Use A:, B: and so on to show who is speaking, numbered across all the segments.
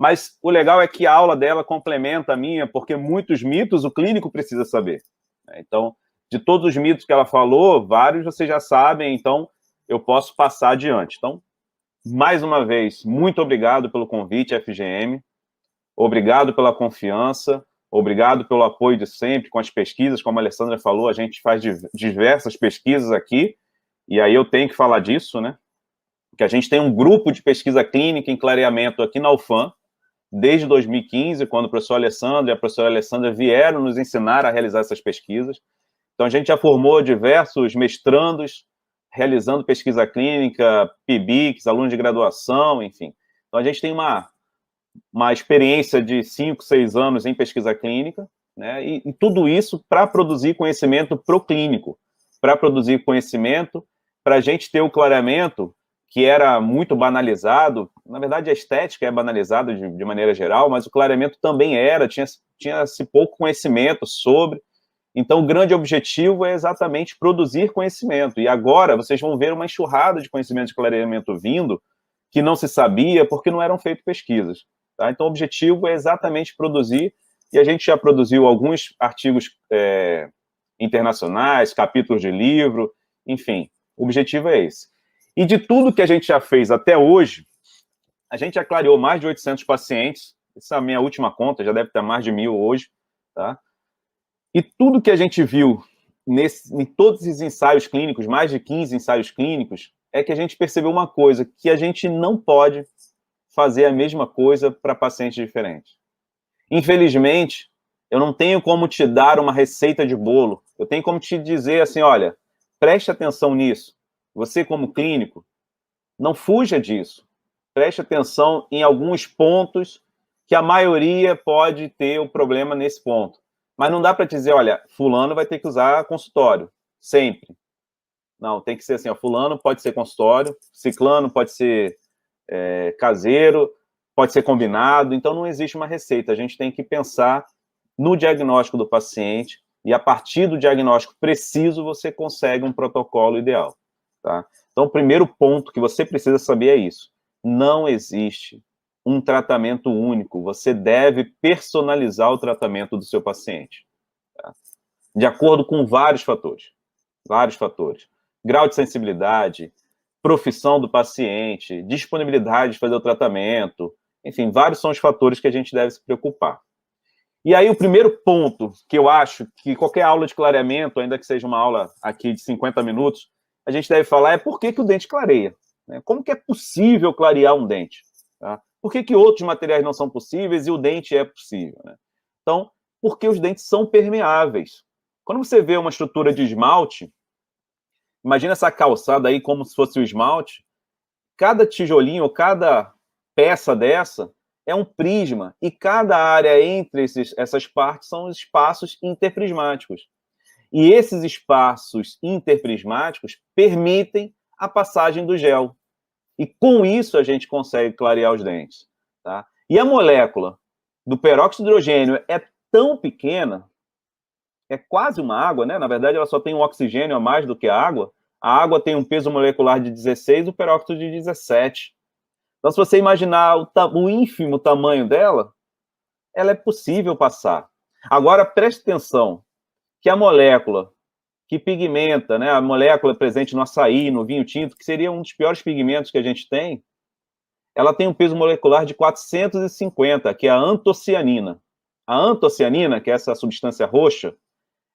A: Mas o legal é que a aula dela complementa a minha, porque muitos mitos o clínico precisa saber. Então, de todos os mitos que ela falou, vários vocês já sabem, então eu posso passar adiante. Então, mais uma vez, muito obrigado pelo convite, FGM. Obrigado pela confiança. Obrigado pelo apoio de sempre com as pesquisas. Como a Alessandra falou, a gente faz diversas pesquisas aqui, e aí eu tenho que falar disso, né? Porque a gente tem um grupo de pesquisa clínica em clareamento aqui na UFAM, desde 2015, quando o professor Alessandro e a professora Alessandra vieram nos ensinar a realizar essas pesquisas. Então, a gente já formou diversos mestrandos realizando pesquisa clínica, PIBICs, alunos de graduação, enfim. Então, a gente tem uma experiência de 5, 6 anos em pesquisa clínica, né? E tudo isso para produzir conhecimento pro clínico, para produzir conhecimento, para a gente ter o clareamento que era muito banalizado. Na verdade, a estética é banalizada de maneira geral, mas o clareamento também era, tinha-se pouco conhecimento sobre. Então, o grande objetivo é exatamente produzir conhecimento. E agora, vocês vão ver uma enxurrada de conhecimento de clareamento vindo, que não se sabia, porque não eram feitas pesquisas. Tá? Então, o objetivo é exatamente produzir, e a gente já produziu alguns artigos internacionais, capítulos de livro, enfim, o objetivo é esse. E de tudo que a gente já fez até hoje, a gente já clareou mais de 800 pacientes, essa é a minha última conta, já deve ter mais de 1.000 hoje, tá? E tudo que a gente viu em todos esses ensaios clínicos, mais de 15 ensaios clínicos, é que a gente percebeu uma coisa, que a gente não pode fazer a mesma coisa para pacientes diferentes. Infelizmente, eu não tenho como te dar uma receita de bolo, eu tenho como te dizer assim, olha, preste atenção nisso. Você, como clínico, não fuja disso. Preste atenção em alguns pontos que a maioria pode ter o problema nesse ponto. Mas não dá para dizer, olha, fulano vai ter que usar consultório, sempre. Não, tem que ser assim, ó, fulano pode ser consultório, ciclano pode ser caseiro, pode ser combinado, então não existe uma receita. A gente tem que pensar no diagnóstico do paciente e a partir do diagnóstico preciso você consegue um protocolo ideal. Tá? Então, o primeiro ponto que você precisa saber é isso. Não existe um tratamento único. Você deve personalizar o tratamento do seu paciente. Tá? De acordo com vários fatores. Vários fatores. Grau de sensibilidade, profissão do paciente, disponibilidade de fazer o tratamento. Enfim, vários são os fatores que a gente deve se preocupar. E aí, o primeiro ponto que eu acho que qualquer aula de clareamento, ainda que seja uma aula aqui de 50 minutos, a gente deve falar é por que o dente clareia. Né? Como que é possível clarear um dente? Tá? Por que outros materiais não são possíveis e o dente é possível? Né? Então, porque os dentes são permeáveis. Quando você vê uma estrutura de esmalte, imagina essa calçada aí como se fosse o esmalte, cada tijolinho, cada peça dessa é um prisma, e cada área entre essas partes são os espaços interprismáticos. E esses espaços interprismáticos permitem a passagem do gel. E com isso a gente consegue clarear os dentes. Tá? E a molécula do peróxido de hidrogênio é tão pequena, é quase uma água, né? Na verdade, ela só tem um oxigênio a mais do que a água. A água tem um peso molecular de 16, o peróxido de 17. Então, se você imaginar o ínfimo tamanho dela, ela é possível passar. Agora, preste atenção, que a molécula que pigmenta, né, a molécula presente no açaí, no vinho tinto, que seria um dos piores pigmentos que a gente tem, ela tem um peso molecular de 450, que é a antocianina. A antocianina, que é essa substância roxa,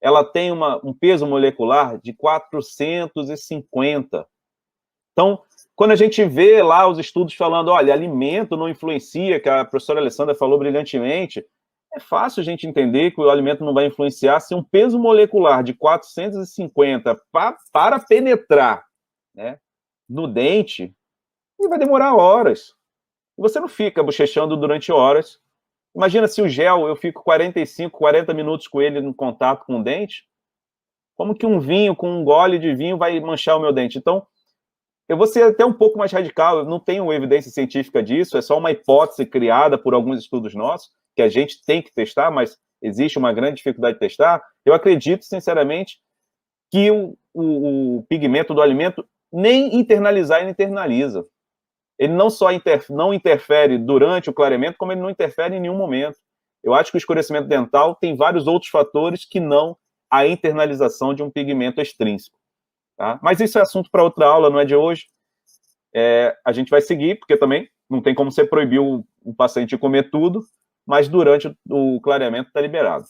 A: ela tem um peso molecular de 450. Então, quando a gente vê lá os estudos falando, olha, alimento não influencia, que a professora Alessandra falou brilhantemente, é fácil a gente entender que o alimento não vai influenciar se um peso molecular de 450 para penetrar, né, no dente, ele vai demorar horas. E você não fica bochechando durante horas. Imagina se o gel, eu fico 45, 40 minutos com ele no contato com o dente, como que um vinho, com um gole de vinho, vai manchar o meu dente? Então, eu vou ser até um pouco mais radical, eu não tenho evidência científica disso, é só uma hipótese criada por alguns estudos nossos, que a gente tem que testar, mas existe uma grande dificuldade de testar. Eu acredito, sinceramente, que o pigmento do alimento nem internalizar, ele internaliza. Ele não só não interfere durante o clareamento, como ele não interfere em nenhum momento. Eu acho que o escurecimento dental tem vários outros fatores que não a internalização de um pigmento extrínseco. Tá? Mas isso é assunto para outra aula, não é de hoje. A gente vai seguir, porque também não tem como você proibir o paciente de comer tudo, mas durante o clareamento está liberado.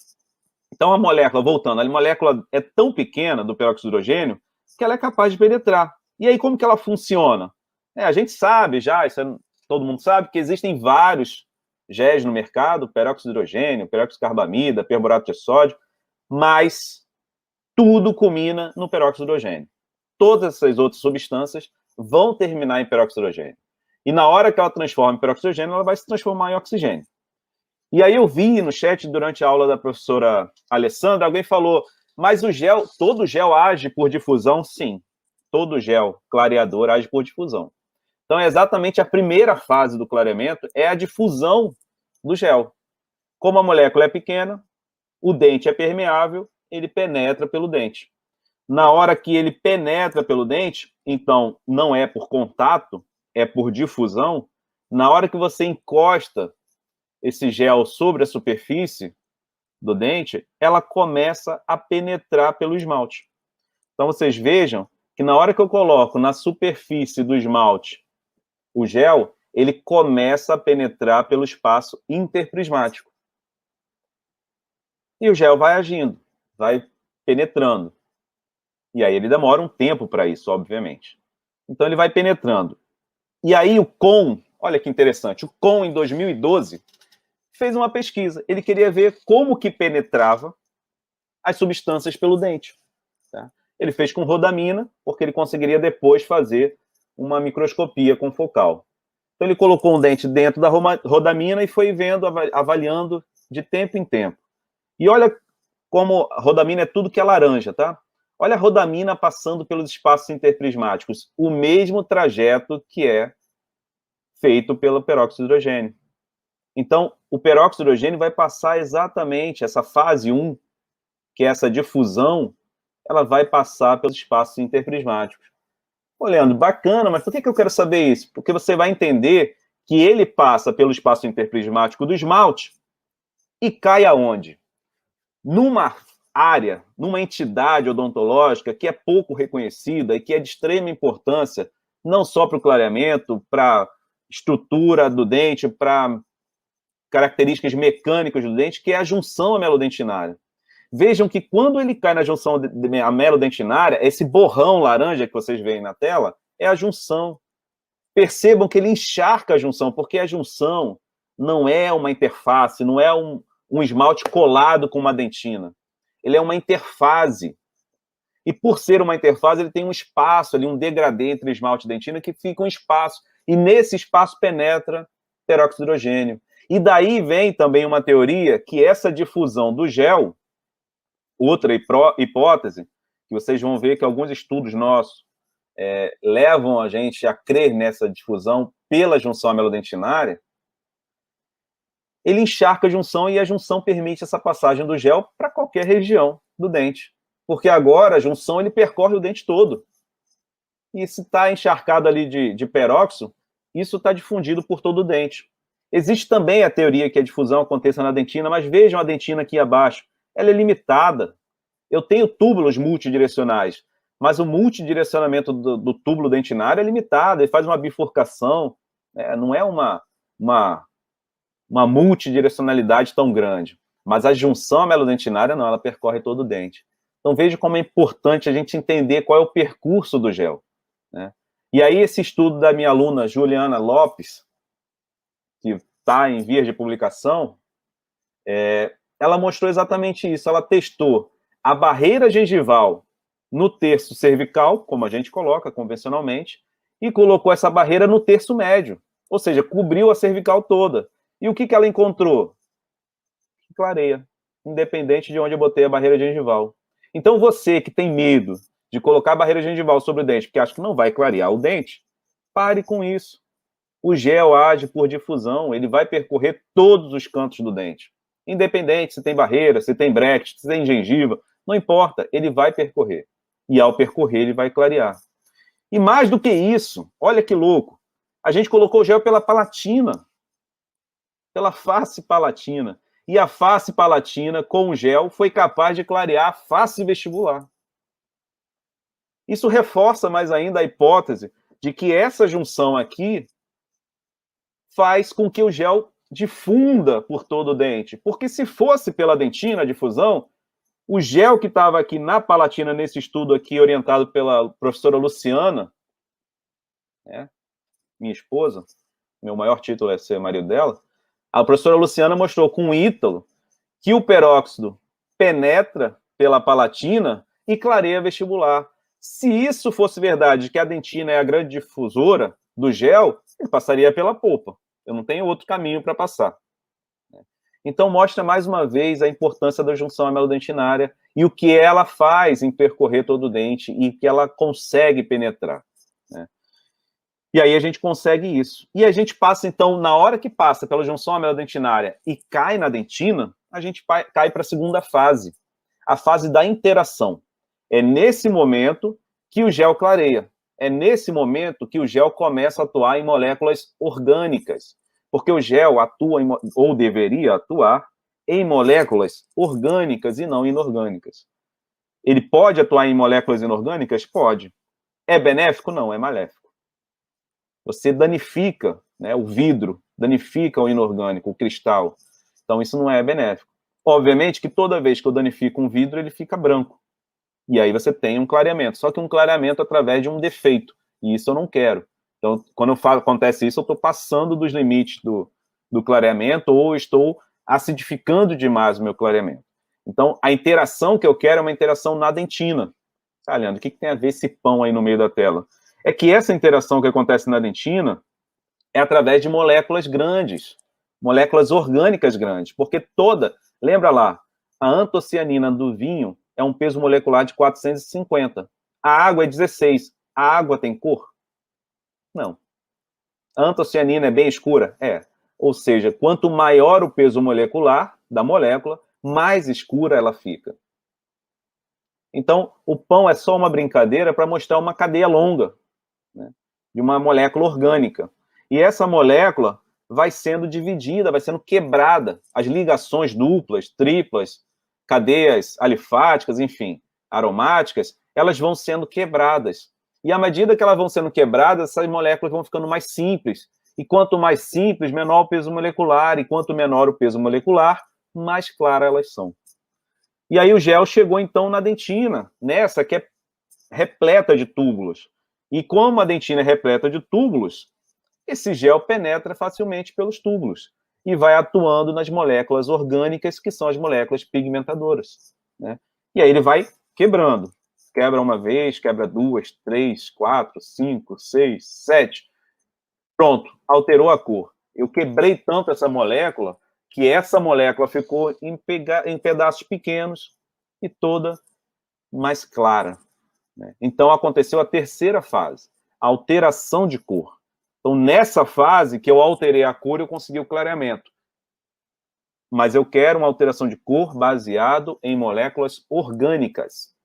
A: Então, a molécula, voltando, a molécula é tão pequena do peróxido de hidrogênio que ela é capaz de penetrar. E aí, como que ela funciona? A gente sabe já, todo mundo sabe, que existem vários géis no mercado, peróxido de hidrogênio, peróxido de carbamida, perborato de sódio, mas tudo culmina no peróxido de hidrogênio. Todas essas outras substâncias vão terminar em peróxido de hidrogênio. E na hora que ela transforma em peróxido de hidrogênio, ela vai se transformar em oxigênio. E aí eu vi no chat, durante a aula da professora Alessandra, alguém falou, mas todo gel age por difusão? Sim, todo gel clareador age por difusão. Então, é exatamente a primeira fase do clareamento, é a difusão do gel. Como a molécula é pequena, o dente é permeável, ele penetra pelo dente. Na hora que ele penetra pelo dente, então, não é por contato, é por difusão. Na hora que você encosta esse gel sobre a superfície do dente, ela começa a penetrar pelo esmalte. Então, vocês vejam que na hora que eu coloco na superfície do esmalte o gel, ele começa a penetrar pelo espaço interprismático. E o gel vai agindo, vai penetrando. E aí ele demora um tempo para isso, obviamente. Então ele vai penetrando. E aí o Kohn, olha que interessante, o Kohn, em 2012, fez uma pesquisa. Ele queria ver como que penetrava as substâncias pelo dente. Tá? Ele fez com rodamina, porque ele conseguiria depois fazer uma microscopia confocal. Então ele colocou um dente dentro da rodamina e foi vendo, avaliando de tempo em tempo. E olha como a rodamina é tudo que é laranja, tá? Olha a rodamina passando pelos espaços interprismáticos, o mesmo trajeto que é feito pelo peróxido de hidrogênio. Então, o peróxido de hidrogênio vai passar exatamente essa fase 1, que é essa difusão, ela vai passar pelos espaços interprismáticos. Ô, Leandro, bacana, mas por que eu quero saber isso? Porque você vai entender que ele passa pelo espaço interprismático do esmalte e cai aonde? Numa área, numa entidade odontológica que é pouco reconhecida e que é de extrema importância, não só para o clareamento, para a estrutura do dente, para características mecânicas do dente, que é a junção amelodentinária. Vejam que quando ele cai na junção amelodentinária, esse borrão laranja que vocês veem na tela é a junção. Percebam que ele encharca a junção, porque a junção não é uma interface, não é um esmalte colado com uma dentina. Ele é uma interfase. E por ser uma interfase, ele tem um espaço ali, um degradê entre esmalte e dentina, que fica um espaço. E nesse espaço penetra peróxido de hidrogênio. E daí vem também uma teoria que essa difusão do gel, outra hipótese, que vocês vão ver que alguns estudos nossos levam a gente a crer nessa difusão pela junção amelodentinária, ele encharca a junção e a junção permite essa passagem do gel para qualquer região do dente. Porque agora a junção ele percorre o dente todo. E se está encharcado ali de peróxido, isso está difundido por todo o dente. Existe também a teoria que a difusão aconteça na dentina, mas vejam a dentina aqui abaixo. Ela é limitada. Eu tenho túbulos multidirecionais, mas o multidirecionamento do túbulo dentinário é limitado, ele faz uma bifurcação, não é uma multidirecionalidade tão grande. Mas a junção amelodentinária não, ela percorre todo o dente. Então veja como é importante a gente entender qual é o percurso do gel. Né? E aí esse estudo da minha aluna Juliana Lopes, que está em vias de publicação, ela mostrou exatamente isso. Ela testou a barreira gengival no terço cervical, como a gente coloca convencionalmente, e colocou essa barreira no terço médio, ou seja, cobriu a cervical toda. E o que ela encontrou? Clareia, independente de onde eu botei a barreira gengival. Então você que tem medo de colocar a barreira gengival sobre o dente, porque acha que não vai clarear o dente, pare com isso. O gel age por difusão, ele vai percorrer todos os cantos do dente. Independente se tem barreira, se tem bracket, se tem gengiva, não importa, ele vai percorrer. E ao percorrer, ele vai clarear. E mais do que isso, olha que louco, A gente colocou o gel pela palatina, pela face palatina. E a face palatina, com o gel, foi capaz de clarear a face vestibular. Isso reforça mais ainda a hipótese de que essa junção aqui faz com que o gel difunda por todo o dente. Porque se fosse pela dentina, a difusão, o gel que estava aqui na palatina, nesse estudo aqui, orientado pela professora Luciana, né, minha esposa, meu maior título é ser marido dela, a professora Luciana mostrou com o Ítalo que o peróxido penetra pela palatina e clareia vestibular. Se isso fosse verdade, que a dentina é a grande difusora do gel, ele passaria pela polpa. Eu não tenho outro caminho para passar. Então, mostra mais uma vez a importância da junção amelodentinária e o que ela faz em percorrer todo o dente e que ela consegue penetrar, né? E aí a gente consegue isso. E a gente passa, então, na hora que passa pela junção amelodentinária e cai na dentina, a gente cai para a segunda fase, a fase da interação. É nesse momento que o gel clareia. É nesse momento que o gel começa a atuar em moléculas orgânicas, porque o gel atua, ou deveria atuar, em moléculas orgânicas e não inorgânicas. Ele pode atuar em moléculas inorgânicas? Pode. É benéfico? Não, é maléfico. Você danifica, né, o vidro, danifica o inorgânico, o cristal. Então, isso não é benéfico. Obviamente que toda vez que eu danifico um vidro, ele fica branco. E aí você tem um clareamento. Só que um clareamento através de um defeito. E isso eu não quero. Então, quando acontece isso, eu estou passando dos limites do clareamento ou estou acidificando demais o meu clareamento. Então, a interação que eu quero é uma interação na dentina. Ah, Leandro, o que tem a ver esse pão aí no meio da tela? É que essa interação que acontece na dentina é através de moléculas grandes, moléculas orgânicas grandes, porque lembra lá, a antocianina do vinho é um peso molecular de 450. A água é 16. A água tem cor? Não. A antocianina é bem escura? É. Ou seja, quanto maior o peso molecular da molécula, mais escura ela fica. Então, o pão é só uma brincadeira para mostrar uma cadeia longa, né, de uma molécula orgânica. E essa molécula vai sendo dividida, vai sendo quebrada. As ligações duplas, triplas, cadeias alifáticas, enfim, aromáticas, elas vão sendo quebradas. E à medida que elas vão sendo quebradas, essas moléculas vão ficando mais simples. E quanto mais simples, menor o peso molecular. E quanto menor o peso molecular, mais claras elas são. E aí o gel chegou, então, na dentina, nessa que é repleta de túbulos. E como a dentina é repleta de túbulos, esse gel penetra facilmente pelos túbulos e vai atuando nas moléculas orgânicas, que são as moléculas pigmentadoras, né? E aí ele vai quebrando. Quebra uma vez, quebra duas, três, quatro, cinco, seis, sete. Pronto, alterou a cor. Eu quebrei tanto essa molécula que essa molécula ficou em pedaços pequenos e toda mais clara, né? Então, aconteceu a terceira fase, a alteração de cor. Então, nessa fase que eu alterei a cor, eu consegui o clareamento. Mas eu quero uma alteração de cor baseado em moléculas orgânicas,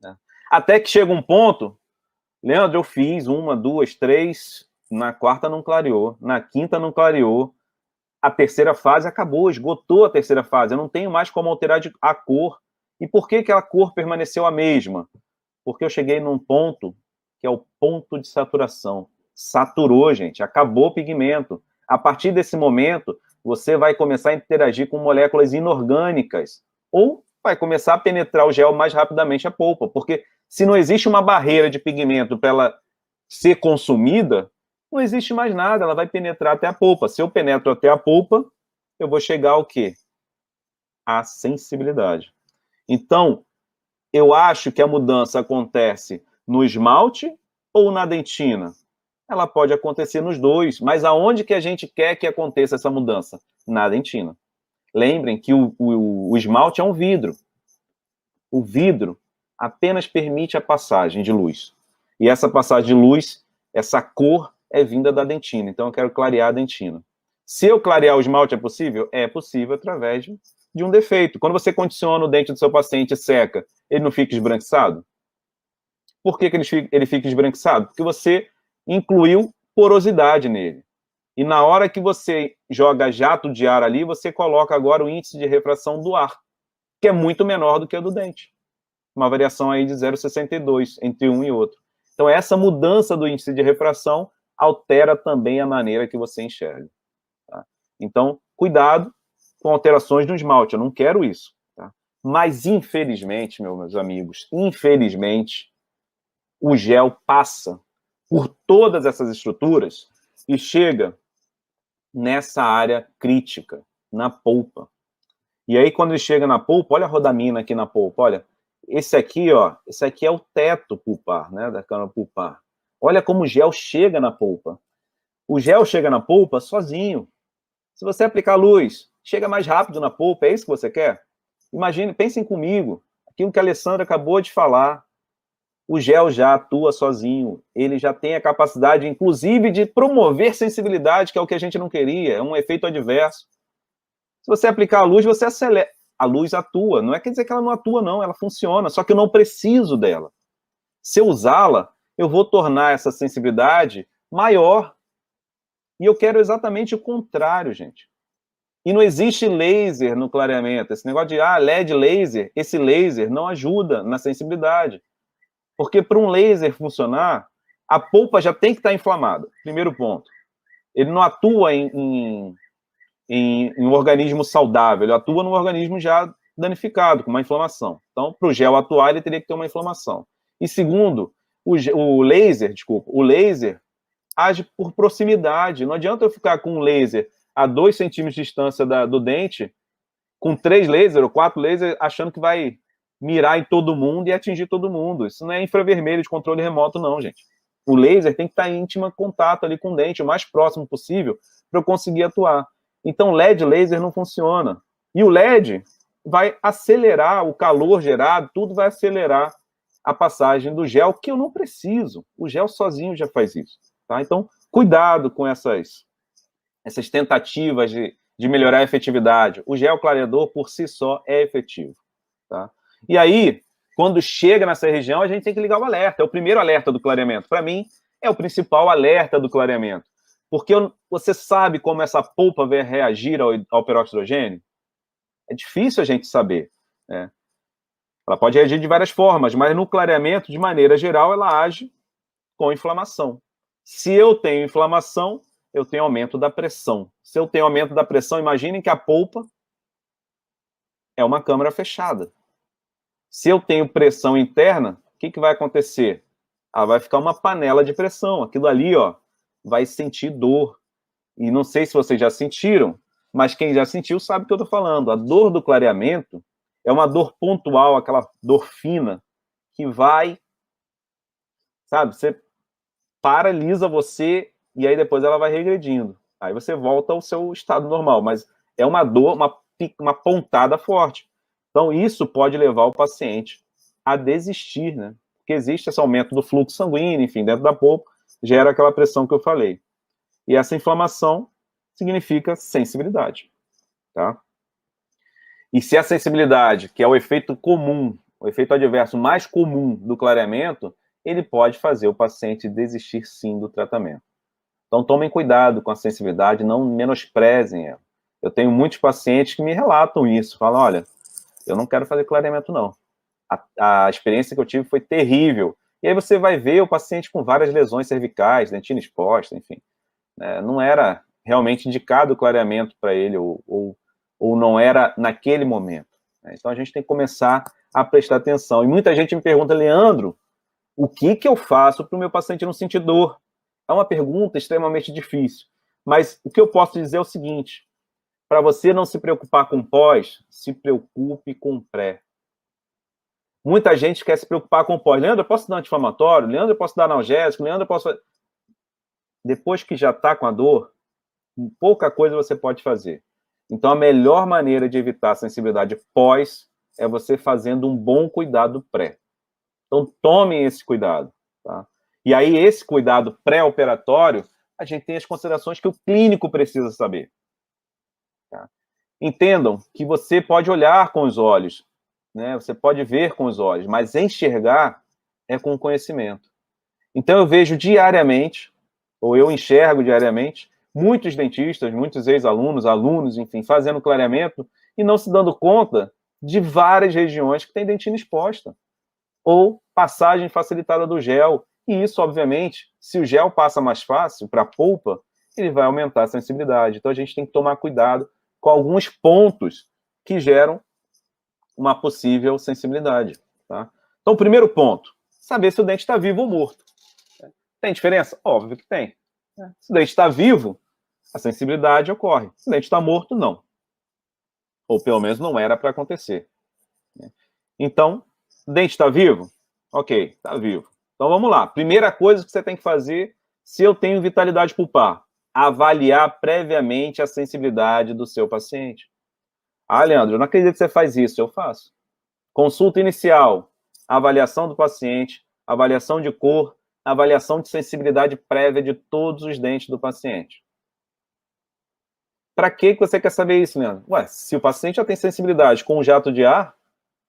A: né? Até que chega um ponto, Leandro, eu fiz uma, duas, três, na quarta não clareou, na quinta não clareou, a terceira fase acabou, esgotou a terceira fase, eu não tenho mais como alterar a cor. E por que a cor permaneceu a mesma? Porque eu cheguei num ponto que é o ponto de saturação. Saturou, gente, acabou o pigmento. A partir desse momento, você vai começar a interagir com moléculas inorgânicas ou vai começar a penetrar o gel mais rapidamente a polpa, porque se não existe uma barreira de pigmento para ela ser consumida, não existe mais nada, ela vai penetrar até a polpa. Se eu penetro até a polpa, eu vou chegar ao quê? À sensibilidade. Então, eu acho que a mudança acontece no esmalte ou na dentina? Ela pode acontecer nos dois, mas aonde que a gente quer que aconteça essa mudança? Na dentina. Lembrem que o esmalte é um vidro. O vidro apenas permite a passagem de luz. E essa passagem de luz, essa cor, é vinda da dentina. Então, eu quero clarear a dentina. Se eu clarear o esmalte, é possível? É possível através de um defeito. Quando você condiciona o dente do seu paciente e seca, ele não fica esbranquiçado? Por que ele fica esbranquiçado? Porque você incluiu porosidade nele. E na hora que você joga jato de ar ali, você coloca agora o índice de refração do ar, que é muito menor do que o do dente. Uma variação aí de 0,62 entre um e outro. Então, essa mudança do índice de refração altera também a maneira que você enxerga. Tá? Então, cuidado com alterações no esmalte, eu não quero isso. Tá? Mas, infelizmente, meus amigos, infelizmente, o gel passa por todas essas estruturas e chega nessa área crítica, na polpa. E aí, quando ele chega na polpa, olha a rodamina aqui na polpa, olha, esse aqui, ó, esse aqui é o teto pulpar, né, da câmara pulpar. Olha como o gel chega na polpa. O gel chega na polpa sozinho. Se você aplicar luz, chega mais rápido na polpa, é isso que você quer? Imagine, pensem comigo, aquilo que a Alessandra acabou de falar. O gel já atua sozinho, ele já tem a capacidade, inclusive, de promover sensibilidade, que é o que a gente não queria, é um efeito adverso. Se você aplicar a luz, você acelera. A luz atua, não é quer dizer que ela não atua, não, ela funciona, só que eu não preciso dela. Se eu usá-la, eu vou tornar essa sensibilidade maior. E eu quero exatamente o contrário, gente. E não existe laser no clareamento. Esse negócio de LED laser, esse laser não ajuda na sensibilidade. Porque para um laser funcionar, a polpa já tem que estar inflamada. Primeiro ponto. Ele não atua em um organismo saudável, ele atua num organismo já danificado, com uma inflamação. Então, para o gel atuar, ele teria que ter uma inflamação. E segundo, o laser age por proximidade. Não adianta eu ficar com um laser a 2 centímetros de distância do dente, com 3 lasers ou 4 lasers, achando que vai mirar em todo mundo e atingir todo mundo. Isso não é infravermelho de controle remoto, não, gente. O laser tem que estar em íntimo contato ali com o dente, o mais próximo possível, para eu conseguir atuar. Então, LED laser não funciona. E o LED vai acelerar o calor gerado, tudo vai acelerar a passagem do gel, que eu não preciso. O gel sozinho já faz isso. Tá? Então, cuidado com essas tentativas de melhorar a efetividade. O gel clareador, por si só, é efetivo. Tá? E aí, quando chega nessa região, a gente tem que ligar o alerta. É o primeiro alerta do clareamento. Para mim, é o principal alerta do clareamento. Porque você sabe como essa polpa vai reagir ao peróxido de hidrogênio? É difícil a gente saber. Né? Ela pode reagir de várias formas, mas no clareamento, de maneira geral, ela age com inflamação. Se eu tenho inflamação, eu tenho aumento da pressão. Se eu tenho aumento da pressão, imaginem que a polpa é uma câmara fechada. Se eu tenho pressão interna, o que vai acontecer? Vai ficar uma panela de pressão. Aquilo ali, ó, vai sentir dor. E não sei se vocês já sentiram, mas quem já sentiu sabe o que eu estou falando. A dor do clareamento é uma dor pontual, aquela dor fina, que vai, sabe, você paralisa você e aí depois ela vai regredindo. Aí você volta ao seu estado normal, mas é uma dor, uma pontada forte. Então, isso pode levar o paciente a desistir, né? Porque existe esse aumento do fluxo sanguíneo, enfim, dentro da polpa, gera aquela pressão que eu falei. E essa inflamação significa sensibilidade, tá? E se a sensibilidade, que é o efeito comum, o efeito adverso mais comum do clareamento, ele pode fazer o paciente desistir, sim, do tratamento. Então, tomem cuidado com a sensibilidade, não menosprezem ela. Eu tenho muitos pacientes que me relatam isso, falam, olha, eu não quero fazer clareamento, não. A experiência que eu tive foi terrível. E aí você vai ver o paciente com várias lesões cervicais, dentina exposta, enfim. Não era realmente indicado o clareamento para ele, ou não era naquele momento. Então, a gente tem que começar a prestar atenção. E muita gente me pergunta, Leandro, o que eu faço para o meu paciente não sentir dor? É uma pergunta extremamente difícil. Mas o que eu posso dizer é o seguinte, para você não se preocupar com pós, se preocupe com pré. Muita gente quer se preocupar com pós. Leandro, eu posso dar anti-inflamatório? Leandro, eu posso dar analgésico? Leandro, eu posso... Depois que já está com a dor, pouca coisa você pode fazer. Então, a melhor maneira de evitar a sensibilidade pós é você fazendo um bom cuidado pré. Então, tomem esse cuidado. Tá? E aí, esse cuidado pré-operatório, a gente tem as considerações que o clínico precisa saber. Tá? Entendam que você pode olhar com os olhos, né? Você pode ver com os olhos, mas enxergar é com o conhecimento. Então, eu vejo diariamente, ou eu enxergo diariamente, muitos dentistas, muitos ex-alunos, alunos, enfim, fazendo clareamento e não se dando conta de várias regiões que têm dentina exposta, ou passagem facilitada do gel. E isso, obviamente, se o gel passa mais fácil para a polpa, ele vai aumentar a sensibilidade. Então, a gente tem que tomar cuidado com alguns pontos que geram uma possível sensibilidade. Tá? Então, o primeiro ponto, saber se o dente está vivo ou morto. Tem diferença? Óbvio que tem. Se o dente está vivo, a sensibilidade ocorre. Se o dente está morto, não. Ou pelo menos não era para acontecer. Então, o dente está vivo? Ok, está vivo. Então vamos lá. Primeira coisa que você tem que fazer, se eu tenho vitalidade pulpar, avaliar previamente a sensibilidade do seu paciente. Ah, Leandro, eu não acredito que você faz isso. Eu faço. Consulta inicial, avaliação do paciente, avaliação de cor, avaliação de sensibilidade prévia de todos os dentes do paciente. Para que você quer saber isso, Leandro? Ué, se o paciente já tem sensibilidade com o jato de ar,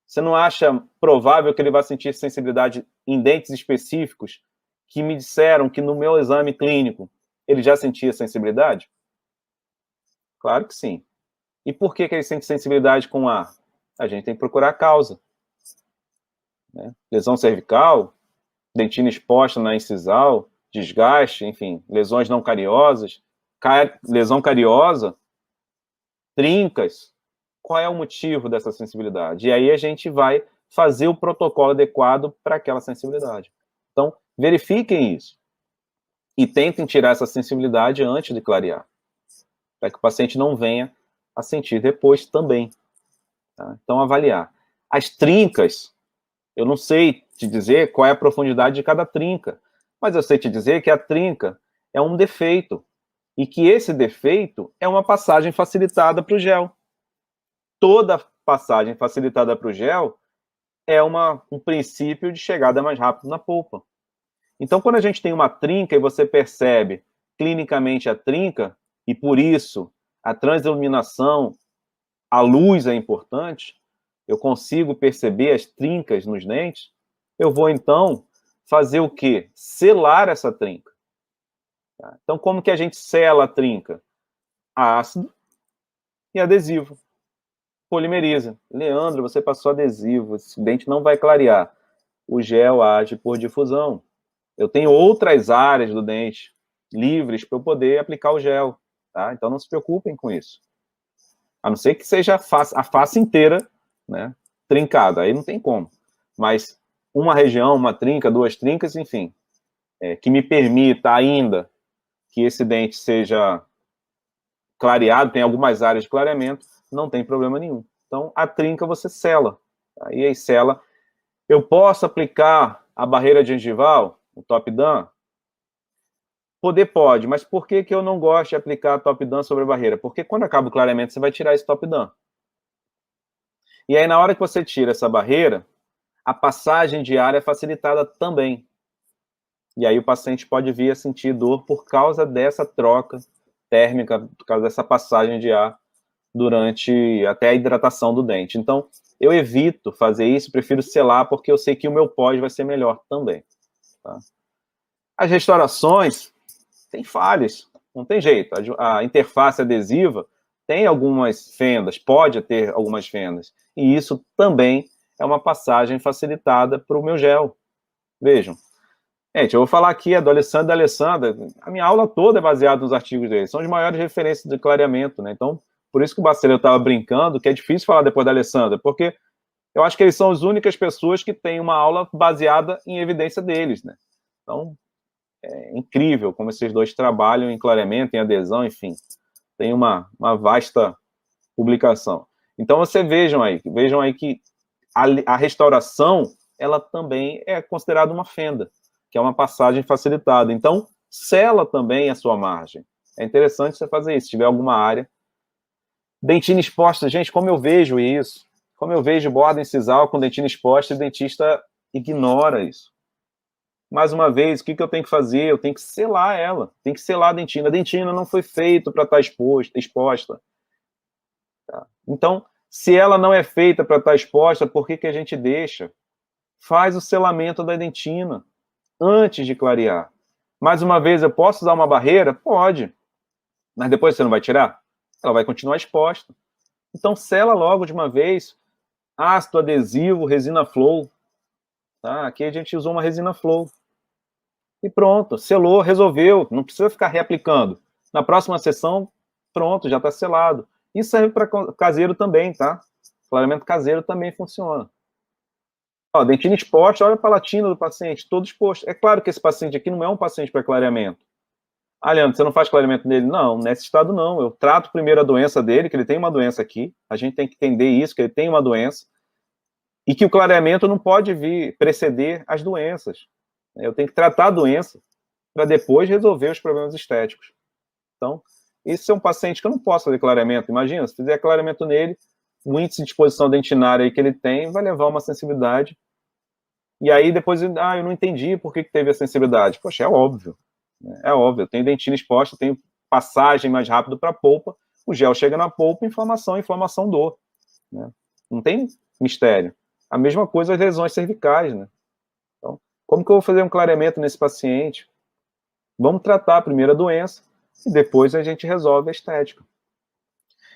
A: você não acha provável que ele vá sentir sensibilidade em dentes específicos que me disseram que no meu exame clínico ele já sentia sensibilidade? Claro que sim. E por que ele sente sensibilidade com ar? A gente tem que procurar a causa. Né? Lesão cervical, dentina exposta na incisal, desgaste, enfim, lesões não cariosas, lesão cariosa, trincas. Qual é o motivo dessa sensibilidade? E aí a gente vai fazer o protocolo adequado para aquela sensibilidade. Então, verifiquem isso. E tentem tirar essa sensibilidade antes de clarear, para que o paciente não venha a sentir depois também. Tá? Então, avaliar. As trincas, eu não sei te dizer qual é a profundidade de cada trinca, mas eu sei te dizer que a trinca é um defeito, e que esse defeito é uma passagem facilitada para o gel. Toda passagem facilitada para o gel é um princípio de chegada mais rápido na polpa. Então, quando a gente tem uma trinca e você percebe clinicamente a trinca, e por isso a transiluminação, a luz é importante, eu consigo perceber as trincas nos dentes, eu vou então fazer o quê? Selar essa trinca. Então, como que a gente sela a trinca? Ácido e adesivo. Polimeriza. Leandro, você passou adesivo, esse dente não vai clarear. O gel age por difusão. Eu tenho outras áreas do dente livres para eu poder aplicar o gel. Tá? Então, não se preocupem com isso. A não ser que seja a face inteira, né, trincada. Aí não tem como. Mas uma região, uma trinca, duas trincas, enfim, que me permita ainda que esse dente seja clareado, tem algumas áreas de clareamento, não tem problema nenhum. Então, a trinca você sela. Tá? E aí sela. Eu posso aplicar a barreira gengival, o top-down? Poder pode, mas por que eu não gosto de aplicar top-down sobre a barreira? Porque quando acaba o clareamento, você vai tirar esse top-down. E aí, na hora que você tira essa barreira, a passagem de ar é facilitada também. E aí o paciente pode vir a sentir dor por causa dessa troca térmica, por causa dessa passagem de ar durante até a hidratação do dente. Então, eu evito fazer isso, prefiro selar, porque eu sei que o meu pós vai ser melhor também. Tá? As restaurações têm falhas, não tem jeito. A interface adesiva tem algumas fendas, pode ter algumas fendas. E isso também é uma passagem facilitada para o meu gel. Vejam. Gente, eu vou falar aqui do Alessandro e da Alessandra. A minha aula toda é baseada nos artigos deles. São as maiores referências de clareamento, né? Então, por isso que o Bacelar estava brincando, que é difícil falar depois da Alessandra, porque eu acho que eles são as únicas pessoas que têm uma aula baseada em evidência deles, né? Então, é incrível como esses dois trabalham em clareamento, em adesão, enfim. Tem uma vasta publicação. Então, vejam aí que a restauração, ela também é considerada uma fenda, que é uma passagem facilitada. Então, sela também a sua margem. É interessante você fazer isso, se tiver alguma área. Dentina exposta, gente, como eu vejo isso? Como eu vejo borda incisal com dentina exposta e o dentista ignora isso. Mais uma vez, o que eu tenho que fazer? Eu tenho que selar ela, tenho que selar a dentina. A dentina não foi feita para estar exposta. Tá? Então, se ela não é feita para estar exposta, por que a gente deixa? Faz o selamento da dentina antes de clarear. Mais uma vez, eu posso usar uma barreira? Pode. Mas depois você não vai tirar? Ela vai continuar exposta. Então, sela logo de uma vez. Ácido adesivo, resina flow. Tá? Aqui a gente usou uma resina flow. E pronto, selou, resolveu. Não precisa ficar reaplicando. Na próxima sessão, pronto, já está selado. Isso serve para caseiro também, tá? Clareamento caseiro também funciona. Ó, dentina exposta, olha a palatina do paciente, todo exposto. É claro que esse paciente aqui não é um paciente para clareamento. Ah, Leandro, você não faz clareamento nele? Não, nesse estado não. Eu trato primeiro a doença dele, que ele tem uma doença aqui. A gente tem que entender isso, que ele tem uma doença. E que o clareamento não pode vir preceder as doenças. Eu tenho que tratar a doença para depois resolver os problemas estéticos. Então, esse é um paciente que eu não posso fazer clareamento. Imagina, se fizer clareamento nele, o índice de exposição dentinária aí que ele tem vai levar uma sensibilidade. E aí depois, eu não entendi por que teve a sensibilidade. Poxa, é óbvio. É óbvio. Eu tenho dentina exposta, eu tenho passagem mais rápido para a polpa, o gel chega na polpa, inflamação, dor. Né? Não tem mistério. A mesma coisa as lesões cervicais, né? Então, como que eu vou fazer um clareamento nesse paciente? Vamos tratar primeiro a doença e depois a gente resolve a estética.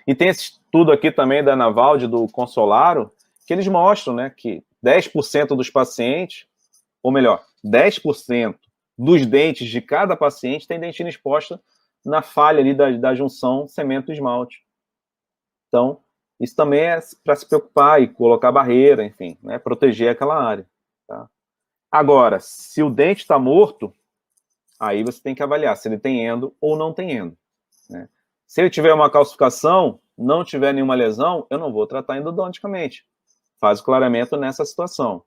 A: E tem esse estudo aqui também da Navaldi, do Consolaro, que eles mostram, né, que 10% dos pacientes, ou melhor, 10% dos dentes de cada paciente tem dentina exposta na falha ali da junção cemento-esmalte. Então, isso também é para se preocupar e colocar barreira, enfim, né, proteger aquela área. Tá? Agora, se o dente está morto, aí você tem que avaliar se ele tem endo ou não tem endo. Né? Se ele tiver uma calcificação, não tiver nenhuma lesão, eu não vou tratar endodonticamente. Faz o clareamento nessa situação.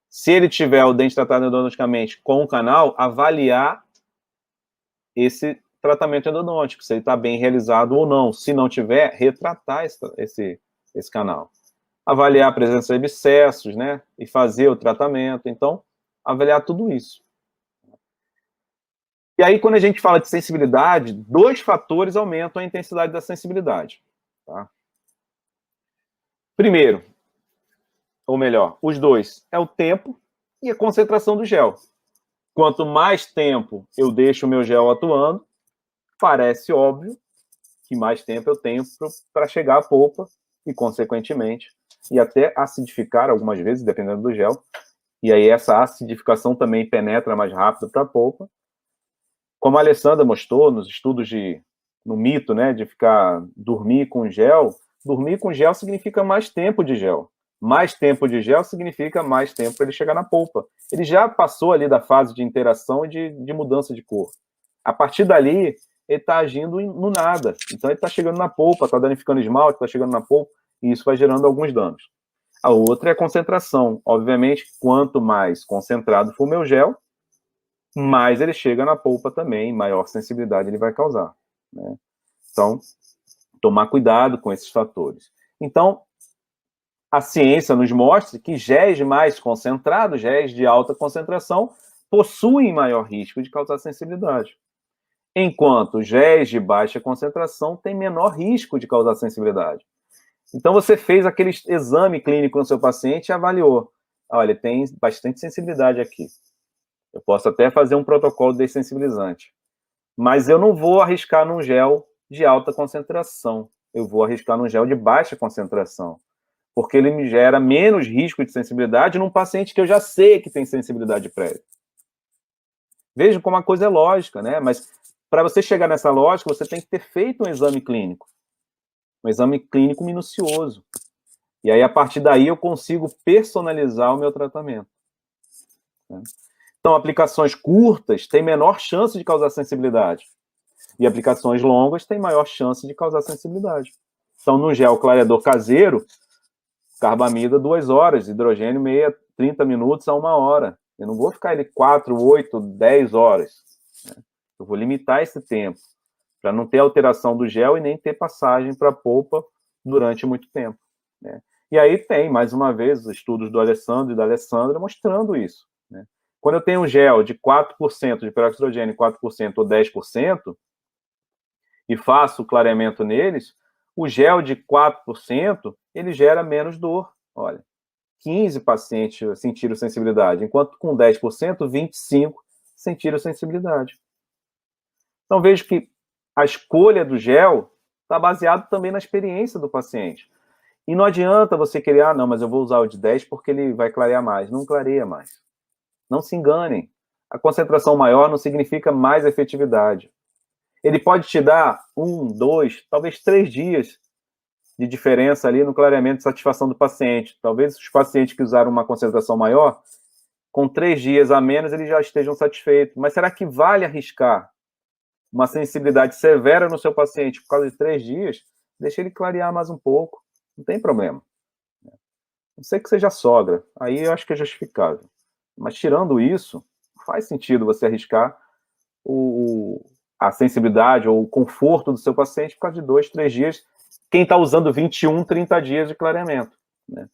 A: Se ele tiver o dente tratado endodonticamente com o canal, avaliar esse tratamento endodôntico, se ele está bem realizado ou não. Se não tiver, retratar esse canal. Avaliar a presença de abscessos, né? E fazer o tratamento. Então, avaliar tudo isso. E aí, quando a gente fala de sensibilidade, 2 fatores aumentam a intensidade da sensibilidade. Tá? Primeiro, ou melhor, os 2, é o tempo e a concentração do gel. Quanto mais tempo eu deixo o meu gel atuando, parece óbvio que mais tempo eu tenho para chegar à polpa e, consequentemente, e até acidificar algumas vezes, dependendo do gel. E aí essa acidificação também penetra mais rápido para a polpa. Como a Alessandra mostrou nos estudos no mito, né, de dormir com gel significa mais tempo de gel. Mais tempo de gel significa mais tempo para ele chegar na polpa. Ele já passou ali da fase de interação e de mudança de cor. A partir dali, ele está agindo no nada. Então, ele está chegando na polpa, está danificando esmalte, está chegando na polpa, e isso vai gerando alguns danos. A outra é a concentração. Obviamente, quanto mais concentrado for o meu gel, mais ele chega na polpa também, maior sensibilidade ele vai causar. Né? Então, tomar cuidado com esses fatores. Então, a ciência nos mostra que géis mais concentrados, géis de alta concentração, possuem maior risco de causar sensibilidade. Enquanto géis de baixa concentração têm menor risco de causar sensibilidade. Então, você fez aquele exame clínico no seu paciente e avaliou. Olha, ele tem bastante sensibilidade aqui. Eu posso até fazer um protocolo dessensibilizante. Mas eu não vou arriscar num gel de alta concentração. Eu vou arriscar num gel de baixa concentração. Porque ele me gera menos risco de sensibilidade num paciente que eu já sei que tem sensibilidade prévia. Vejam como a coisa é lógica, né? Mas para você chegar nessa lógica, você tem que ter feito um exame clínico. Um exame clínico minucioso. E aí, a partir daí, eu consigo personalizar o meu tratamento. Então, aplicações curtas têm menor chance de causar sensibilidade. E aplicações longas têm maior chance de causar sensibilidade. Então, no gel clareador caseiro, carbamida 2 horas, hidrogênio 30 minutos a 1 hora. Eu não vou ficar ele 4, 8, 10 horas. Né? Eu vou limitar esse tempo, para não ter alteração do gel e nem ter passagem para a polpa durante muito tempo. Né? E aí tem, mais uma vez, os estudos do Alessandro e da Alessandra mostrando isso. Né? Quando eu tenho um gel de 4% de peróxido de hidrogênio, 4% ou 10%, e faço o clareamento neles, o gel de 4%, ele gera menos dor. Olha, 15 pacientes sentiram sensibilidade, enquanto com 10%, 25 sentiram sensibilidade. Então, vejo que a escolha do gel está baseada também na experiência do paciente. E não adianta você querer, não, mas eu vou usar o de 10 porque ele vai clarear mais. Não clareia mais. Não se enganem. A concentração maior não significa mais efetividade. Ele pode te dar 1, 2, talvez 3 dias de diferença ali no clareamento de satisfação do paciente. Talvez os pacientes que usaram uma concentração maior, com 3 dias a menos, eles já estejam satisfeitos. Mas será que vale arriscar uma sensibilidade severa no seu paciente por causa de 3 dias? Deixa ele clarear mais um pouco. Não tem problema. Não sei que seja sogra. Aí eu acho que é justificável. Mas tirando isso, faz sentido você arriscar a sensibilidade ou o conforto do seu paciente por causa de 2, 3 dias, quem está usando 21, 30 dias de clareamento. Né?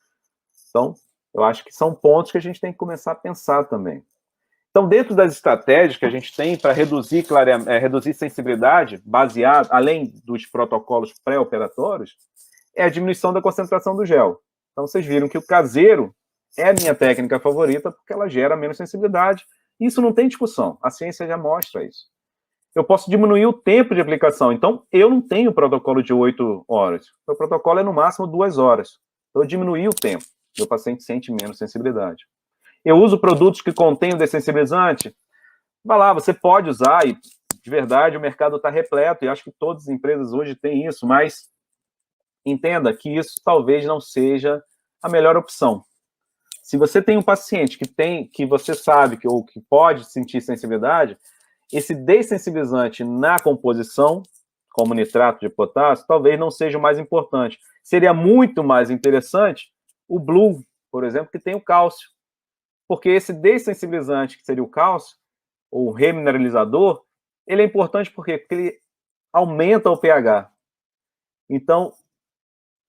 A: Então, eu acho que são pontos que a gente tem que começar a pensar também. Então, dentro das estratégias que a gente tem para reduzir sensibilidade, baseado, além dos protocolos pré-operatórios, é a diminuição da concentração do gel. Então, vocês viram que o caseiro é a minha técnica favorita porque ela gera menos sensibilidade. Isso não tem discussão. A ciência já mostra isso. Eu posso diminuir o tempo de aplicação. Então, eu não tenho protocolo de 8 horas. O protocolo é, no máximo, 2 horas. Então, eu diminuí o tempo. O paciente sente menos sensibilidade. Eu uso produtos que contêm o dessensibilizante. Vai lá, você pode usar, e, de verdade, o mercado está repleto, e acho que todas as empresas hoje têm isso, mas entenda que isso talvez não seja a melhor opção. Se você tem um paciente que você sabe ou que pode sentir sensibilidade, esse dessensibilizante na composição, como nitrato de potássio, talvez não seja o mais importante. Seria muito mais interessante o Blue, por exemplo, que tem o cálcio. Porque esse dessensibilizante, que seria o cálcio, ou remineralizador, ele é importante porque ele aumenta o pH. Então,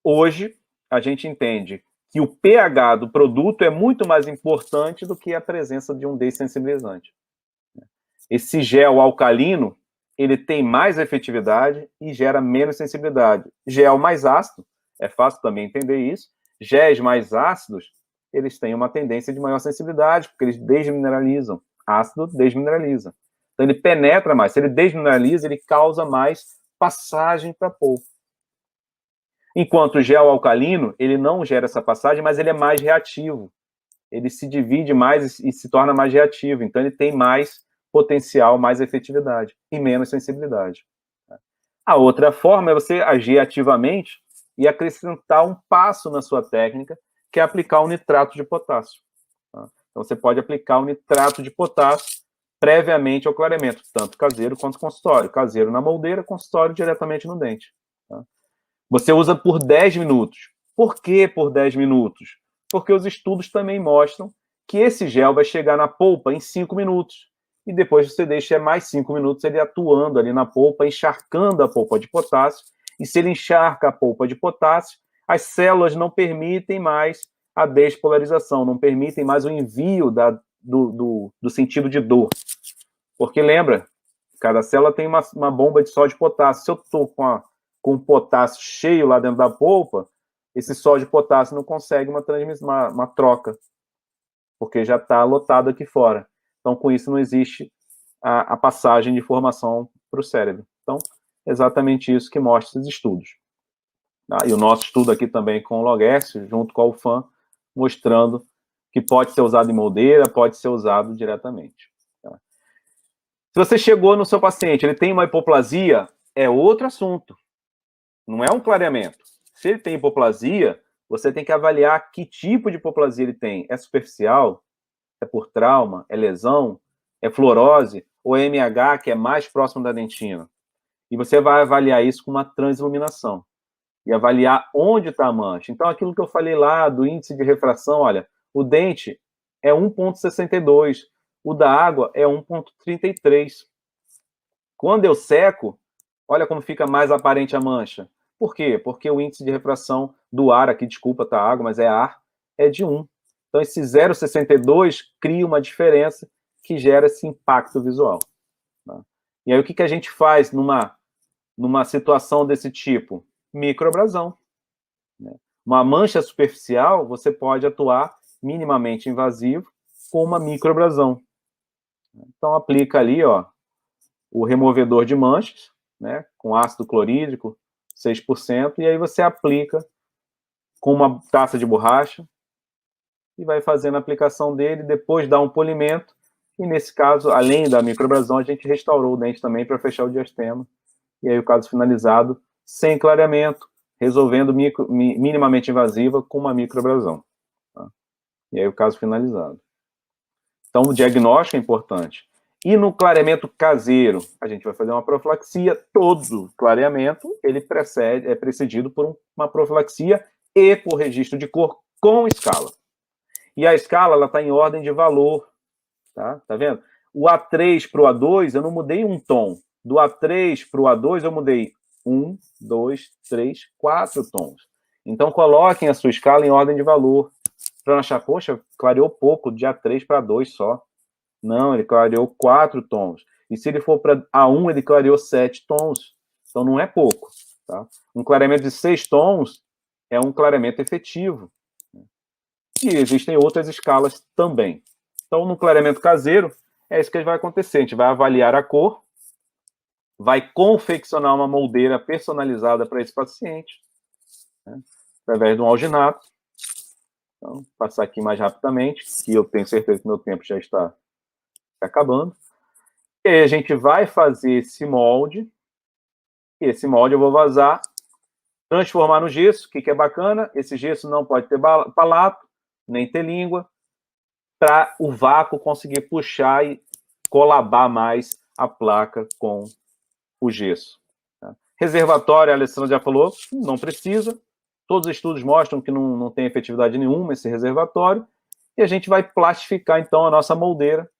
A: hoje, a gente entende que o pH do produto é muito mais importante do que a presença de um dessensibilizante. Esse gel alcalino, ele tem mais efetividade e gera menos sensibilidade. Gel mais ácido, é fácil também entender isso. Géis mais ácidos, eles têm uma tendência de maior sensibilidade, porque eles desmineralizam. Ácido desmineraliza. Então, ele penetra mais. Se ele desmineraliza, ele causa mais passagem para a polpa. Enquanto o gel alcalino, ele não gera essa passagem, mas ele é mais reativo. Ele se divide mais e se torna mais reativo. Então, ele tem mais potencial, mais efetividade e menos sensibilidade. A outra forma é você agir ativamente e acrescentar um passo na sua técnica, que é aplicar o nitrato de potássio. Então, você pode aplicar o nitrato de potássio previamente ao clareamento, tanto caseiro quanto consultório. Caseiro na moldeira, consultório diretamente no dente. Você usa por 10 minutos. Por que por 10 minutos? Porque os estudos também mostram que esse gel vai chegar na polpa em 5 minutos. E depois você deixa mais 5 minutos ele atuando ali na polpa, encharcando a polpa de potássio. E se ele encharca a polpa de potássio, as células não permitem mais a despolarização, não permitem mais o envio do sentido de dor. Porque lembra, cada célula tem uma bomba de sódio e potássio. Se eu estou com o potássio cheio lá dentro da polpa, esse sódio e potássio não consegue uma troca, porque já está lotado aqui fora. Então, com isso, não existe a passagem de informação para o cérebro. Então, é exatamente isso que mostra esses estudos. E o nosso estudo aqui também com o Logércio, junto com a UFAM, mostrando que pode ser usado em moldeira, pode ser usado diretamente. Se você chegou no seu paciente, ele tem uma hipoplasia, é outro assunto. Não é um clareamento. Se ele tem hipoplasia, você tem que avaliar que tipo de hipoplasia ele tem. É superficial? É por trauma? É lesão? É fluorose? Ou é MH, que é mais próximo da dentina? E você vai avaliar isso com uma transiluminação. E avaliar onde está a mancha. Então, aquilo que eu falei lá do índice de refração, olha, o dente é 1,62, o da água é 1,33. Quando eu seco, olha como fica mais aparente a mancha. Por quê? Porque o índice de refração do ar, aqui, desculpa, tá água, mas é ar, é de 1. Então, esse 0,62 cria uma diferença que gera esse impacto visual. Tá? E aí, o que a gente faz numa situação desse tipo? Microabrasão. Né? Uma mancha superficial, você pode atuar minimamente invasivo com uma microabrasão. Então, aplica ali, ó, o removedor de manchas, né, com ácido clorídrico, 6%, e aí você aplica com uma taça de borracha e vai fazendo a aplicação dele, depois dá um polimento, e nesse caso, além da microabrasão, a gente restaurou o dente também para fechar o diastema, e aí o caso finalizado, sem clareamento, resolvendo minimamente invasiva com uma microabrasão. Tá? E aí o caso finalizado. Então, o diagnóstico é importante. E no clareamento caseiro, a gente vai fazer uma profilaxia. Todo clareamento, ele é precedido por uma profilaxia e por registro de cor com escala. E a escala, ela está em ordem de valor. Tá vendo? O A3 para o A2, eu não mudei um tom. Do A3 para o A2, eu mudei 1, 2, 3, 4 tons. Então, coloquem a sua escala em ordem de valor. Para não achar, poxa, clareou pouco, de A3 para A2 só. Não, ele clareou 4 tons. E se ele for para A1, ele clareou 7 tons. Então, não é pouco. Tá? Um clareamento de 6 tons é um clareamento efetivo. E existem outras escalas também. Então, no clareamento caseiro, é isso que vai acontecer. A gente vai avaliar a cor, vai confeccionar uma moldeira personalizada para esse paciente, né, através de um alginato. Então, passar aqui mais rapidamente, que eu tenho certeza que meu tempo já está acabando. E aí a gente vai fazer esse molde. E esse molde eu vou vazar, transformar no gesso. O que é bacana? Esse gesso não pode ter palato, nem ter língua, para o vácuo conseguir puxar e colabar mais a placa com o gesso. Tá? Reservatório, a Alessandra já falou, não precisa. Todos os estudos mostram que não tem efetividade nenhuma esse reservatório. E a gente vai plastificar, então, a nossa moldeira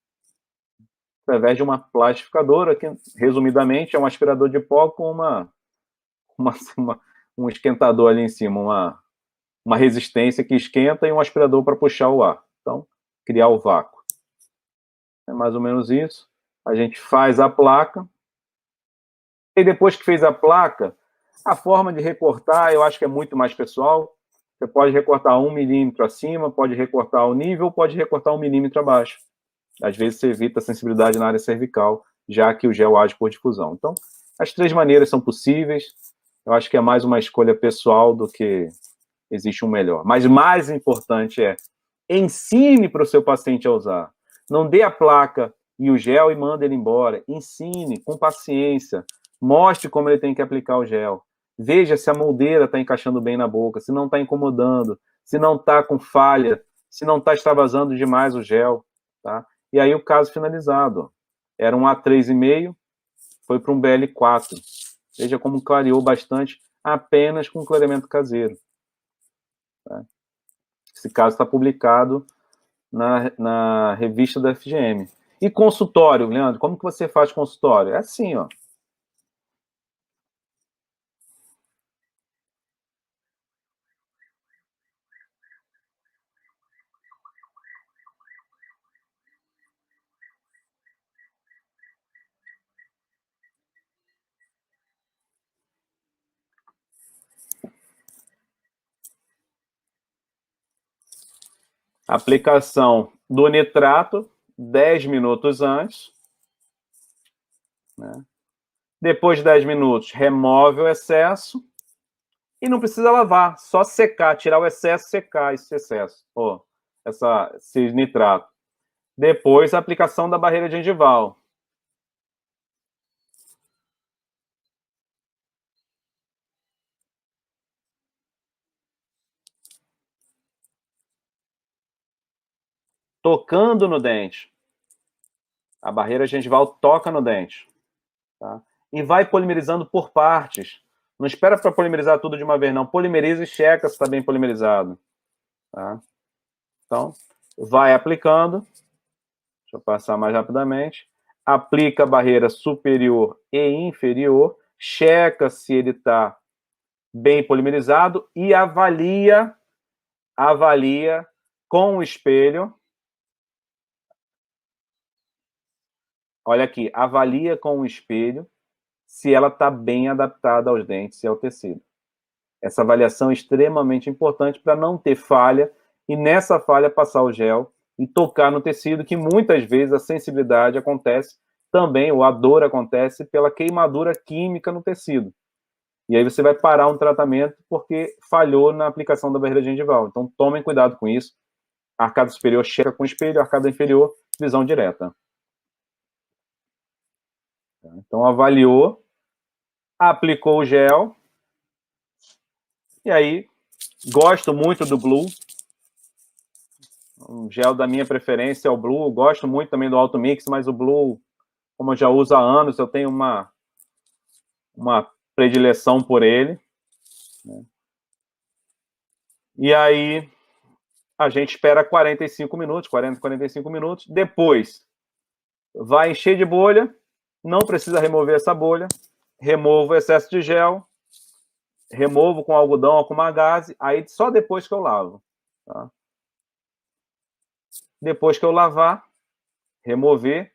A: através de uma plastificadora, que, resumidamente, é um aspirador de pó com um esquentador ali em cima, uma resistência que esquenta e um aspirador para puxar o ar. Então, criar o vácuo. É mais ou menos isso. A gente faz a placa. E depois que fez a placa, a forma de recortar, eu acho que é muito mais pessoal. Você pode recortar 1 milímetro acima, pode recortar ao nível, pode recortar 1 milímetro abaixo. Às vezes você evita a sensibilidade na área cervical, já que o gel age por difusão. Então, as 3 maneiras são possíveis. Eu acho que é mais uma escolha pessoal do que existe um melhor. Mas mais importante é, ensine para o seu paciente a usar. Não dê a placa e o gel e manda ele embora. Ensine com paciência. Mostre como ele tem que aplicar o gel. Veja se a moldeira está encaixando bem na boca, se não está incomodando, se não está com falha, se não está extravasando demais o gel. Tá? E aí o caso finalizado. Era um A3,5, foi para um BL4. Veja como clareou bastante apenas com clareamento caseiro. Tá? Esse caso está publicado na revista da FGM. E consultório, Leandro, como que você faz consultório? É assim, ó. Aplicação do nitrato 10 minutos antes, né? Depois de 10 minutos, remove o excesso e não precisa lavar, só secar, tirar o excesso, secar esse excesso, esse nitrato. Depois, a aplicação da barreira gengival. Tocando no dente. A barreira gengival toca no dente. Tá? E vai polimerizando por partes. Não espera para polimerizar tudo de uma vez, não. Polimeriza e checa se está bem polimerizado. Tá? Então, vai aplicando. Deixa eu passar mais rapidamente. Aplica a barreira superior e inferior. Checa se ele está bem polimerizado e avalia com o espelho. Olha aqui, avalia com o espelho se ela está bem adaptada aos dentes e ao tecido. Essa avaliação é extremamente importante para não ter falha e nessa falha passar o gel e tocar no tecido, que muitas vezes a sensibilidade acontece também, ou a dor acontece pela queimadura química no tecido. E aí você vai parar um tratamento porque falhou na aplicação da barreira gengival. Então, tomem cuidado com isso. Arcada superior chega com espelho, arcada inferior, visão direta. Então, avaliou, aplicou o gel, e aí, gosto muito do Blue. O gel da minha preferência é o Blue. Gosto muito também do Alto Mix, mas o Blue, como eu já uso há anos, eu tenho uma predileção por ele. E aí, a gente espera 45 minutos, 40, 45 minutos. Depois, vai encher de bolha. Não precisa remover essa bolha. Removo o excesso de gel. Removo com algodão ou com uma gaze. Aí, só depois que eu lavo. Tá? Depois que eu lavar, remover.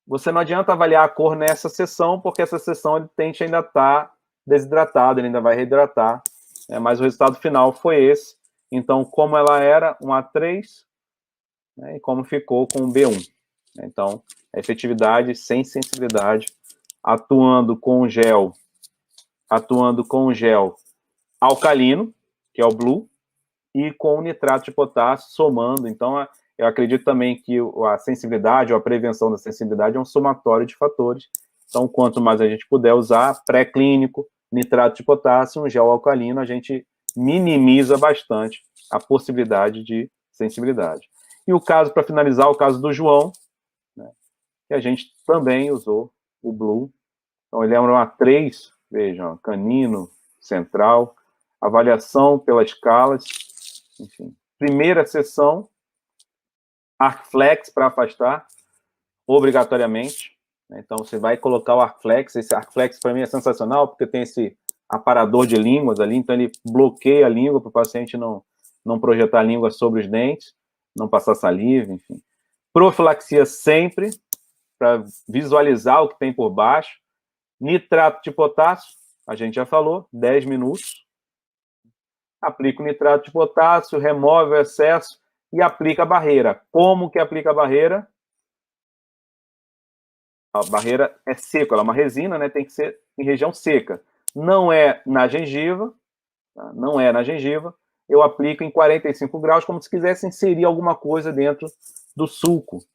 A: Você não adianta avaliar a cor nessa sessão, porque essa sessão ele tende ainda estar desidratado, ele ainda vai reidratar. Mas o resultado final foi esse. Então, como ela era um A3, e como ficou com o B1. Então, efetividade sem sensibilidade, atuando com gel alcalino, que é o Blue, e com o nitrato de potássio somando. Então, eu acredito também que a sensibilidade ou a prevenção da sensibilidade é um somatório de fatores. Então, quanto mais a gente puder usar, pré-clínico, nitrato de potássio, um gel alcalino, a gente minimiza bastante a possibilidade de sensibilidade. E o caso, para finalizar, o caso do João, que a gente também usou o Blue. Então, ele é um A3, vejam, canino, central, avaliação pelas escalas, enfim. Primeira sessão, Arcflex para afastar, obrigatoriamente. Então, você vai colocar o Arcflex. Esse Arcflex, para mim, é sensacional, porque tem esse aparador de línguas ali, então ele bloqueia a língua para o paciente não projetar a língua sobre os dentes, não passar saliva, enfim. Profilaxia sempre, para visualizar o que tem por baixo. Nitrato de potássio, a gente já falou, 10 minutos. Aplica o nitrato de potássio, remove o excesso e aplica a barreira. Como que aplica a barreira? A barreira é seca, ela é uma resina, né? Tem que ser em região seca. Não é na gengiva, tá? Não é na gengiva. Eu aplico em 45 graus, como se quisesse inserir alguma coisa dentro do sulco.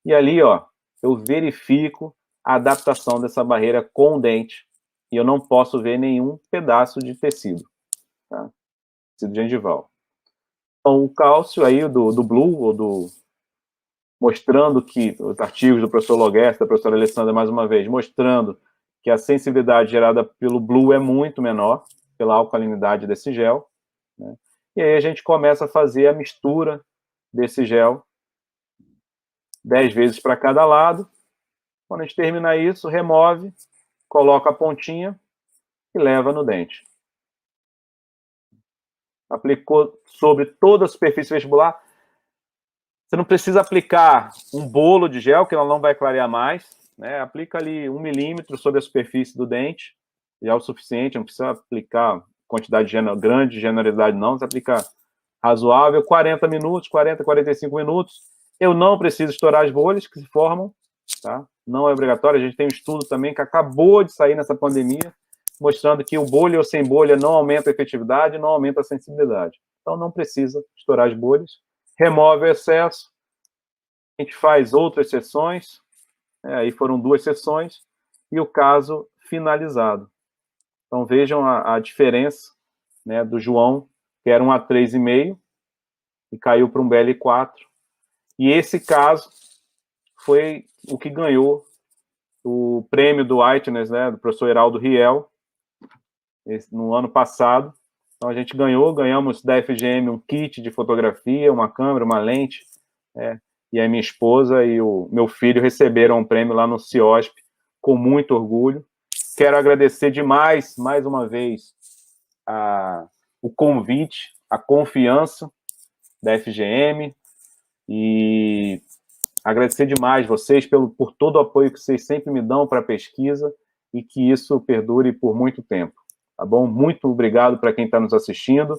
A: E ali, ó, eu verifico a adaptação dessa barreira com o dente. E eu não posso ver nenhum pedaço de tecido, tá? Tecido gengival. Então, o cálcio aí do Blue, ou mostrando que, os artigos do professor Loguesta, da professora Alessandra, mais uma vez, mostrando que a sensibilidade gerada pelo Blue é muito menor, pela alcalinidade desse gel, né? E aí a gente começa a fazer a mistura desse gel 10 vezes para cada lado. Quando a gente termina isso, remove, coloca a pontinha e leva no dente. Aplicou sobre toda a superfície vestibular. Você não precisa aplicar um bolo de gel, que ela não vai clarear mais, né? Aplica ali 1 milímetro sobre a superfície do dente, já é o suficiente, não precisa aplicar quantidade grande de generosidade, não. Você aplica razoável, 40 minutos, 40, 45 minutos. Eu não preciso estourar as bolhas que se formam, tá? Não é obrigatório. A gente tem um estudo também que acabou de sair nessa pandemia, mostrando que o bolha ou sem bolha não aumenta a efetividade, não aumenta a sensibilidade. Então, não precisa estourar as bolhas. Remove o excesso. A gente faz outras sessões. Aí foram 2 sessões. E o caso finalizado. Então, vejam a diferença, né, do João, que era um A3,5 e caiu para um BL4. E esse caso foi o que ganhou o prêmio do Whiteness, né, do professor Heraldo Riel, no ano passado. Então, a gente ganhamos da FGM um kit de fotografia, uma câmera, uma lente, e a minha esposa e o meu filho receberam um prêmio lá no CIOSP, com muito orgulho. Quero agradecer demais, mais uma vez, o convite, a confiança da FGM, e agradecer demais vocês por todo o apoio que vocês sempre me dão para a pesquisa, e que isso perdure por muito tempo, tá bom? Muito obrigado para quem está nos assistindo.